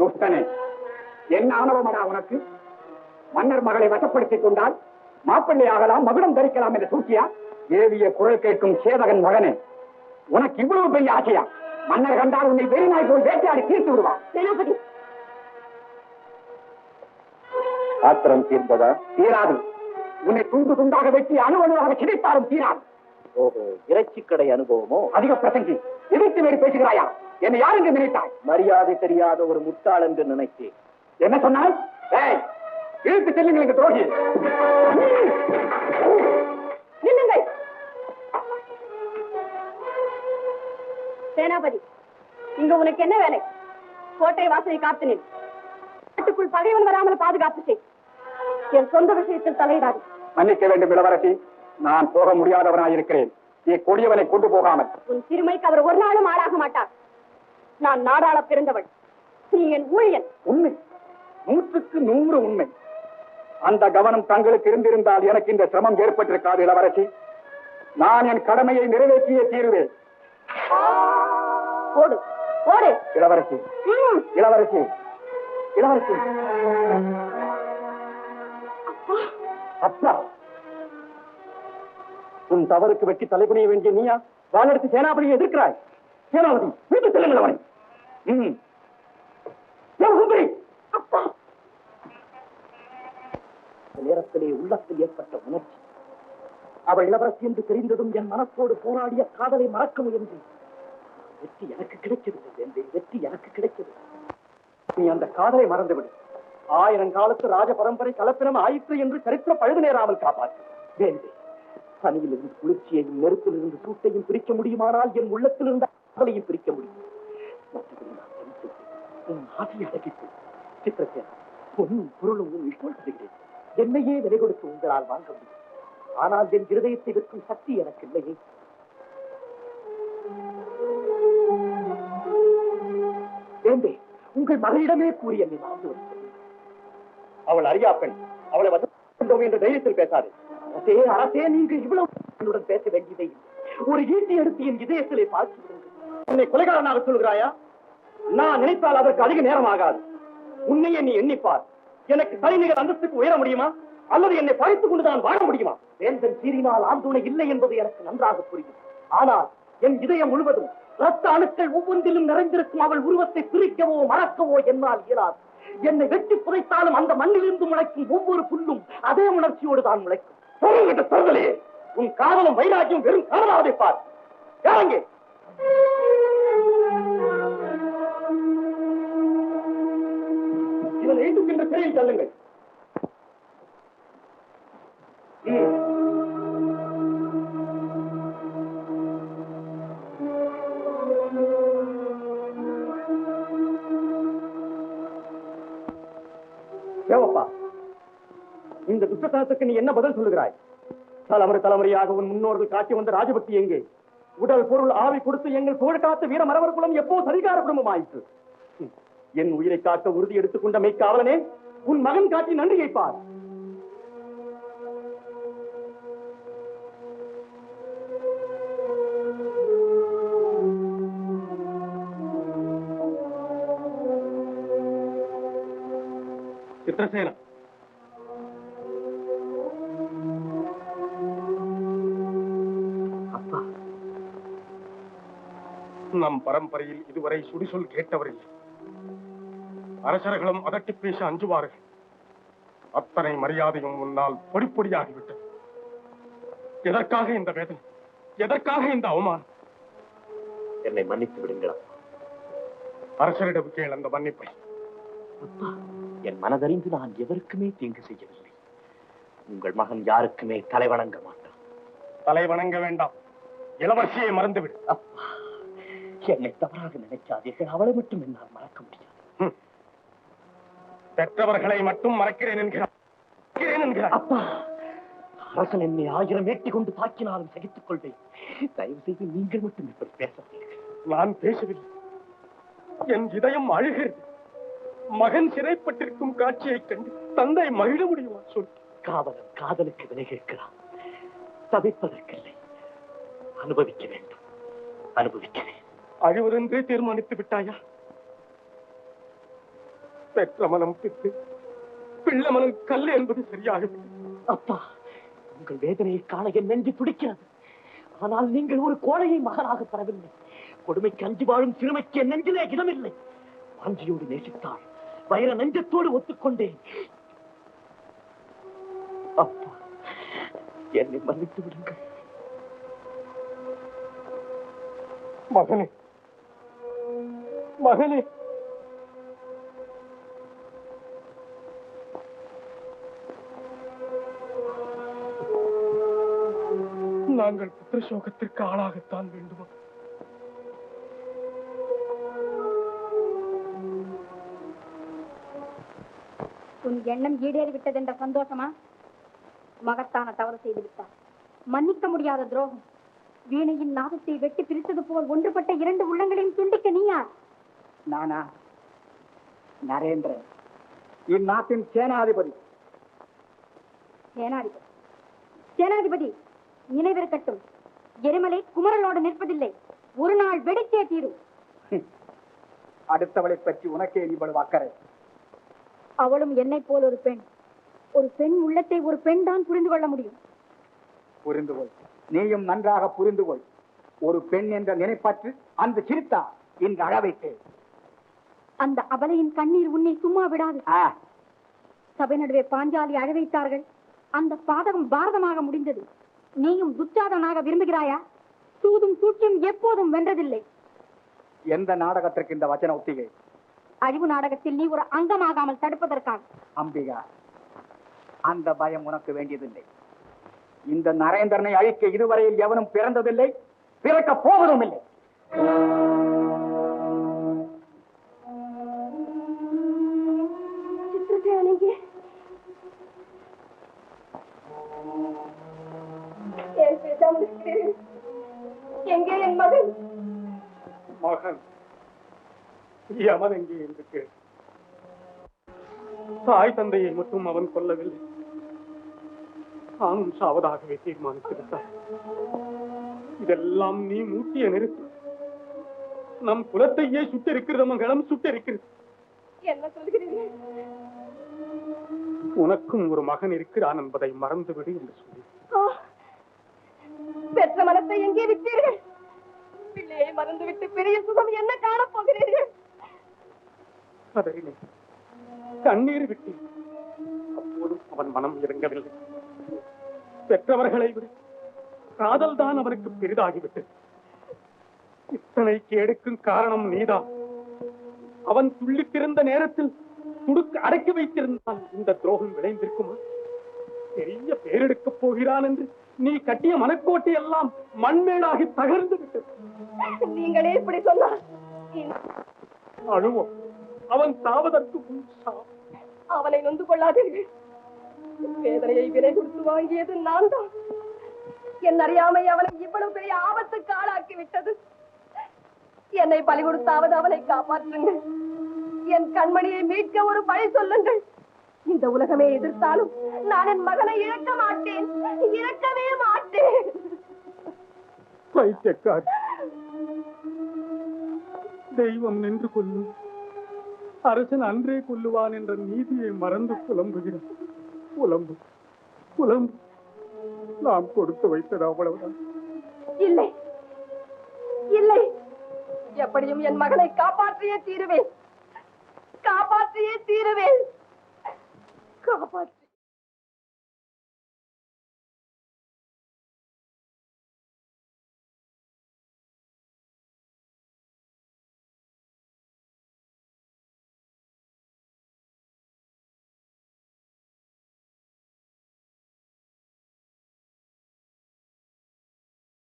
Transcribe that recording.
துஷ்டனே, என்ன ஆணவமடா உனக்கு? மன்னர் மகளை வசப்படுத்திக் கொண்டால் மாப்பிள்ளை ஆகலாம், மகுடம் தரிக்கலாம் என்று சூட்டியா? ஏவிய குரல் கேட்கும் சேவகன் மகனே, உனக்கு இவ்வளவு பெரிய ஆசையா? மன்னர் கண்டால் உன்னை வெறிநாய் போல் வேட்டையாடி தீர்த்து விடுவான். சேனாபதி, ஆத்திரம் தீர்ந்ததா? தீராது. உன்னை துண்டு துண்டாக வெட்டி அணுவணுவாக சிதைத்தாலும் தீராது. ஓஹோ, இறைச்சிக்கடை அனுபவமோ? அதிக பிரசங்கி, எதிர்த்து வேறு பேசுகிறாயா? என்னை யார் என்று நினைத்தாய்? மரியாதை தெரியாத ஒரு முட்டாள் என்று நினைத்தேன். என்ன சொன்னால்? இழுத்து செல்லுங்கள் எங்க துரோகி. நில்லுங்கள். சேனாபதி, இங்க உனக்கு என்ன வேலை? கோட்டை வாசலை காத்து நில். நாட்டுக்குள் பகைவன் வராமல் பாதுகாப்பு செய். என் சொந்த விஷயத்தில் தலையிடாது. மன்னிக்க வேண்டும் இளவரசி, நான் போக முடியாதவனாயிருக்கிறேன். நீ கொடியவனை கொண்டு போகாமல். உன் சிறுமைக்கு அவர் ஒரு நாளும் ஆளாக மாட்டார். நான் நாடாள பிறந்தவள், நீ என் ஊழியன். உண்மை, 100க்கு 100 உண்மை. அந்த கவனம் தங்களுக்கு இருந்திருந்தால் எனக்கு இந்த சிரமம் ஏற்பட்டிருக்காது இளவரசி. நான் என் கடமையை நிறைவேற்றியே தீருவேன். ஓடு ஓடு. இளவரசி, இளவரசி, இளவரசி. அப்பா, உன் தவறுக்கு வெட்டி தலைகுனிய வேண்டிய நீயா வாழெடுத்து சேனாபதியை எதிர்க்கிறாய்? சேனாபதி, வீட்டு செல்லுங்கள் அவனை. அப்பா, நேரத்திலே உள்ளத்தில் ஏற்பட்ட உணர்ச்சி, அவள் இளவரசி என்று தெரிந்ததும் என் மனத்தோடு போராடிய காதலை மறக்க முயன்று வெற்றி எனக்கு கிடைக்கிறது. வெற்றி எனக்கு கிடைக்கிறது. நீ அந்த காதலை மறந்துவிடு. 1000 காலத்து ராஜ பரம்பரை கலப்பினம் ஆயிற்று என்று சரித்திர பழுது நேராமல் காப்பாற்று. வேண்டே, பனியிலிருந்து குளிர்ச்சியையும் நெருப்பிலிருந்து சூட்டையும் பிரிக்க முடியுமானால் என் உள்ளத்தில் இருந்த காதலையும் பிரிக்க முடியும். மற்றபடி நான் தனித்து உன் ஆசை அடக்கிட்டு சித்திரசேனா, பொன்னும் பொருளும் உன் இஷ்டப்படுகிறேன். என்னையே விலை கொடுத்து உங்களால் வாங்க முடியும். ஆனால் என் இருதயத்தை விற்கும் சக்தி எனக்கு இல்லையே. வேண்டே, உங்கள் மகளிடமே கூறி என்னை மறந்து வருகிறேன். அவள் அறியா பெண், அவளை வசம் என்ற தைரியத்தில் பேசாது. அரசே, அரசே, நீங்கள் இவ்வளவு என்னுடன் பேச வேண்டியதே இல்லை. ஒரு ஈட்டி எடுத்து என் இதயத்திலே பார்த்து விடுங்கள். உன்னை கொலைகாரனாக சொல்கிறாயா? நான் நினைத்தால் அதற்கு அதிக நேரம் ஆகாது. உன்னையே நீ எண்ணிப்பார். எனக்கு தலைநிகர் அந்தஸ்துக்கு உயர முடியுமா? அல்லது என்னை பறித்துக் கொண்டுதான் வாழ முடியுமா? வேந்தன் சீறினால் ஆந்துணை இல்லை என்பது எனக்கு நன்றாக புரியும். ஆனால் என் இதயம் முழுவதும் ரத்த அணுக்கள் ஒவ்வொன்றிலும் நிறைந்திருக்கும் அவள் உருவத்தை பிரிக்கவோ மறக்கவோ என்னால் இயலாது. என்னை வெட்டி புதைத்தாலும் அந்த மண்ணிலிருந்து முளைக்கும் ஒவ்வொரு புல்லும் அதே உணர்ச்சியோடு தான் முளைக்கும். சொல்லுகிட்ட சொல்களே, உன் காதலும் வைராக்கியம் வெறும் காதலாவதை பார். யாரங்கே? இவன் எழுதுகின்ற சிறையில் தள்ளுங்கள். தேவப்பா, இந்த துஷ்டத்தனத்துக்கு நீ என்ன பதில் சொல்லுகிறாய்? தலைமுறையாக உன் முன்னோர்கள் காட்டி வந்த ராஜபக்தி எங்கே? உடல் பொருள் ஆவி கொடுத்து எங்கள் புகழ் காத்த வீர மரவர் குலம் எப்போ சரிகார குடும்பம் ஆயிற்று? என் உயிரை காக்க உறுதி எடுத்துக்கொண்ட மெய்க்காவலனே, உன் மகன் காட்டி நன்றியை பார். சித்திரசேனா, அப்பா, நம் பரம்பரையில் இதுவரை சுடிசொல் கேட்டவரில்லை. அரசர்களும் அதட்டி பேச அஞ்சுவார்கள். அத்தனை மரியாதையும் முன்னால் பொடி பொடியாகிவிட்டது. எதற்காக இந்த வேதனை? எதற்காக இந்த அவமானம்? என்னை மன்னித்து விடுங்களா. அரசரிடம் கேள் அந்த மன்னிப்பை. அப்பா, என் மனதறிந்து நான் எவருக்குமே தீங்கு செய்யவில்லை. உங்கள் மகன் யாருக்குமே தலை வணங்க மாட்டான். தலை வணங்க வேண்டாம், இளவரசியை மறந்துவிடு. அப்பா, என்னை தவறாக நினைக்காதீர்கள். அவளை மட்டும் என்னால் மறக்க முடியாது. பெற்றவர்களை மட்டும் மறக்கிறேன் என்கிறார். அப்பா, அரசன் என்னை 1000 வேட்டி கொண்டு தாக்கினாலும் சகித்துக் கொள்வேன். தயவு செய்து நீங்கள் மட்டும் இப்படி பேசாதீர்கள். நான் பேசவில்லை. என் இதயம் அழுகிறது. மகன் சிறைப்பட்டிருக்கும் காட்சியைக் கண்டு தந்தை மகிழ முடியுமா? சொல். காவலன் காதலுக்கு விலை கேட்கிறான். தவிப்பதற்கில்லை, அனுபவிக்க வேண்டும். அனுபவிக்கிறேன். அழுவதென்றே தீர்மானித்து விட்டாயா? பெற்ற மனம் பித்து பிள்ளை மனம் கல் என்பது சரியாகவில்லை. அப்பா, உங்கள் வேதனையை காண என் நெஞ்சு துடிக்கிறது. ஆனால் நீங்கள் ஒரு கோழையை மகனாக பெறவில்லை. கொடுமைக்கு அஞ்சு வாழும் சிறுமைக்கு என் நெஞ்சிலே இடமில்லை. வாஞ்சியோடு நேசித்தாள், வைர நெஞ்சத்தோடு ஒத்துக்கொண்டேன். அப்பா, என்னை மன்னித்து விடுங்கள். மகனே, மகனே, நாங்கள் புத்திர சோகத்திற்கு ஆளாகத்தான் வேண்டுமா? உன் எண்ணம் ஈடேறி விட்டது என்ற சந்தோஷமா? மகத்தான தவறு செய்து விட்டார். மன்னிக்க முடியாத துரோகம். வீணையின் நாதத்தை வெட்டி பிரித்தது போல் ஒன்றுபட்ட இரண்டு உள்ளங்களையும் துண்டிக்க நீயா? நானா? நரேந்திரன், இந்நாட்டின் சேனாதிபதி. சேனாதிபதி சேனாதிபதி நினைவிருக்கட்டும், எரிமலை குமரலோடு நிற்பதில்லை. ஒரு நாள் வெடித்தே தீரும். அடுத்தவளை பற்றி உனக்கே இவ்வளவு அக்கறை? அவளும் என்னை போல் ஒரு பெண். ஒரு பெண் உள்ளத்தை ஒரு பெண் தான் புரிந்து கொள்ள முடியும். புரிந்து கொள், நீயும் நன்றாக புரிந்து கொள். ஒரு பெண் என்ற நினைப்பற்று அந்த சிரித்தா இன்று அழவைத்தே. அந்த அபலையின் கண்ணீர் உன்னை சும்மா விடாது. சபை நடுவே பாஞ்சாலி அழவைத்தார்கள். அந்த பாதகம் பாரதமாக முடிந்தது. நீயும் துச்சாதனாக விரும்புகிறாயா? சூதும் சூழ்ச்சியும் எப்போதும் வென்றதில்லை. எந்த நாடகத்திற்கு இந்த வச்சன ஒத்திகை? அழிவு நாடகத்தில் நீ ஒரு அங்கமாகாமல் தடுப்பதற்காக. அம்பிகா, அந்த பயம் உனக்கு வேண்டியதில்லை. இந்த நரேந்திரனை அழிக்க இதுவரையில் எவனும் பிறந்ததில்லை, பிறக்க போவதும் இல்லை. எங்கே என் மகன்? மகன் யமன் எங்கே என்று கேள். தாய் தந்தையை மட்டும் அவன் கொல்லவில்லை, தானும் சாவதாகவே தீர்மானித்து விட்டார். இதெல்லாம் நீ மூட்டிய நெருப்பு. நம் குலத்தையே சுட்டிருக்கிறது, மங்களம் சுட்டிருக்கிறது. என்ன சொல்கிறீர்கள்? உனக்கும் ஒரு மகன் இருக்கிறான் என்பதை மறந்துவிடு என்று சொல்லி. பெற்ற மனத்தை எங்கே விட்டீர்கள்? பிள்ளையை மறந்துவிட்டு பெரிய சுகம் என்ன காணப் போகிறீர்கள்? கதறினேன், கண்ணீர் விட்டேன். அப்போதும் அவன் மனம் இறங்கவில்லை. பெற்றவர்களை விட காதல் தான் அவனுக்கு பெரிதாகிவிட்டது. இத்தனை கேடுக்கும் காரணம் நீதான். அவன் துள்ளித்திருந்த நேரத்தில் துடுக்கு அடக்கி வைத்திருந்தால் இந்த துரோகம் விளைந்திருக்குமா? பெரிய பேரெடுக்கப் போகிறான் என்று நீ கட்டிய மனக்கோட்டை எல்லாம் மண்மேடாகி தகர்ந்து விட்டது. நீங்களே இப்படி சொன்னார். அழுவோம், அவன் சாவதற்கு முன் அவனை நொந்து கொள்ளாதீர்கள். வேதனையை விலை கொடுத்து வாங்கியது நான் தான். என் அறியாமை அவனை இவ்வளவு பெரிய ஆபத்துக்கு ஆளாக்கி விட்டது. என்னை பலி கொடுத்தாவது அவனை காப்பாற்றுங்கள். என் கண்மணியை மீட்க ஒரு பழி சொல்லுங்கள். இந்த உலகமே எதிர்த்தாலும் நான் என் மகனை இழக்க மாட்டேன், இழக்கவே மாட்டேன். பைத்தியக்காரி, தெய்வம் நின்று கொல்லும், அரசன் அன்றே கொல்லுவான் என்ற நீதியை மறந்து புலம்புகிறான். புலம்பு புலம்பு, நாம் கொடுத்து வைத்தது அவ்வளவுதான். இல்லை இல்லை, எப்படியும் என் மகனை காப்பாற்றியே தீருவேன், காப்பாற்றியே தீருவேன், காப்பாற்று.